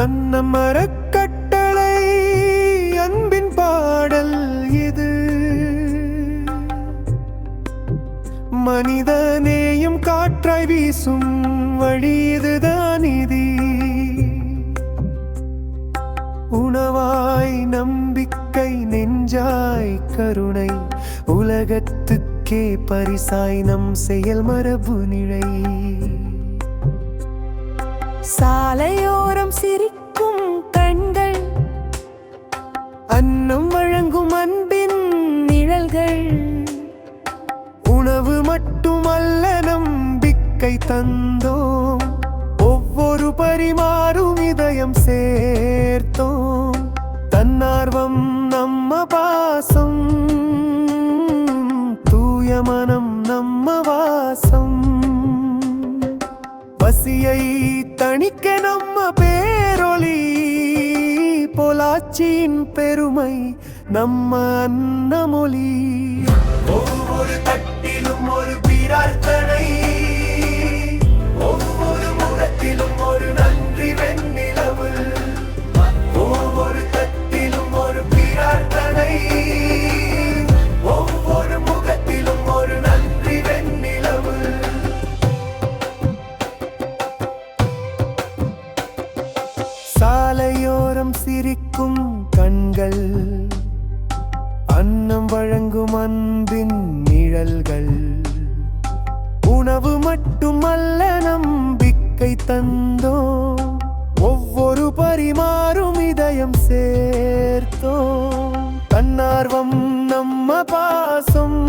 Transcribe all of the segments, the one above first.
அன்னமரக்கட்டளை அன்பின் பாடல் இது. மனிதநேயம் காற்றாய் வீசும் வழி இதுதான் இது. உணவாய் நம்பிக்கை, நெஞ்சாய் கருணை, உலகத்துக்கே பரிசாய் நம் செயல் மரபு நிழை. சாலையோரம் சிரிக்கும் கண்கள், அன்னம் வழங்கும் அன்பின் நிழல்கள். உணவு மட்டுமல்ல நம்பிக்கை தந்தோம், ஒவ்வொரு பரிமாறும் இதயம் சேர்த்தோம். தன்னார்வம் நம்ம பாசம், தூய மனம் நம்ம வாசம். பசியை தணிக்க நம்ம பேரொளி, பொள்ளாச்சியின் பெருமை நம்ம அன்னமொழி. ஒவ்வொரு தட்டிலும் ஒரு பிரார்த்தனை, ஒவ்வொரு முகத்திலும் ஒரு நன்றி வெண்ணிலவு. ஒவ்வொரு தட்டிலும் ஒரு பிரார்த்தனை, ஒவ்வொரு முகத்திலும் ஒரு நன்றி வெண்ணிலவு. சாலையோரம் சிரிக்கும் கண்கள், அன்னம் வழங்கும் அன்பின் நிழல்கள். உணவு மட்டுமல்ல நம்பிக்கை தந்தோம், ஒவ்வொரு பரிமாறும் இதயம் சேர்த்தோம். தன்னார்வம் நம்ம பாசம்,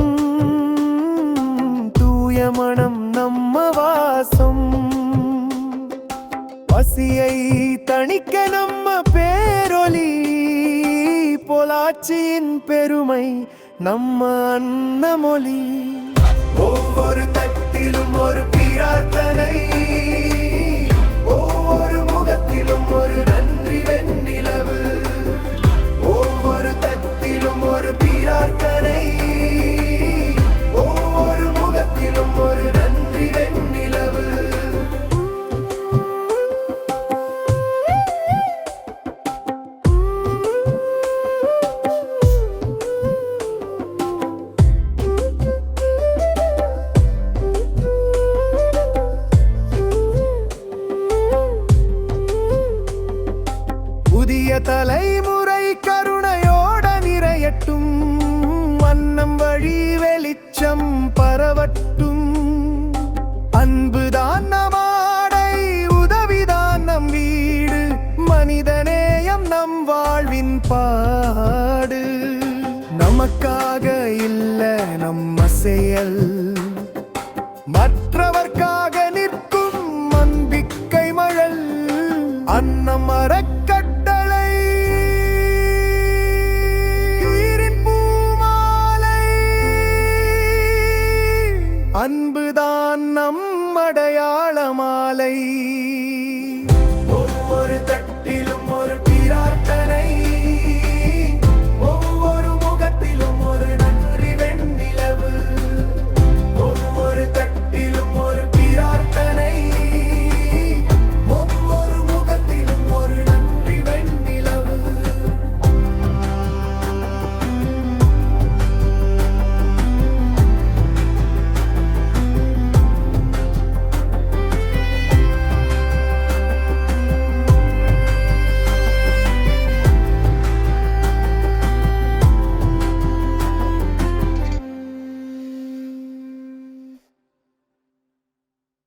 தூய மனம் நம்ம வாசம். பசியை தணிக்க நம்ம பேரொலி, பொள்ளாச்சியின் பெருமை நம்ம அன்னமொழி. ஒவ்வொரு தட்டிலும் ஒரு பிரார்த்தனை, ஒவ்வொரு முகத்திலும் ஒரு நன்றி வெண்ணிலவு. ஒவ்வொரு தட்டிலும் ஒரு பிரார்த்தனை, ஒவ்வொரு முகத்திலும் ஒரு நன்றி வெண்ணிலவு. புதிய தலைமுறை கருணையோட நிறையட்டும், அன்னம் வழி வெளிச்சம் பரவட்டும். அன்புதான் நம் ஆடை, உதவிதான் நம் வீடு, மனிதநேயம் நம் வாழ்வின் பாடு. நமக்காக இல்ல நம்ம செயல், மற்றவர்க்காக நிற்கும் நம்பிக்கை மழல். அன்னம் அறக்கட்டளை உயிரின் பூமாலை, அன்புதான் நம் அடையாள மாலை. ஒவ்வொரு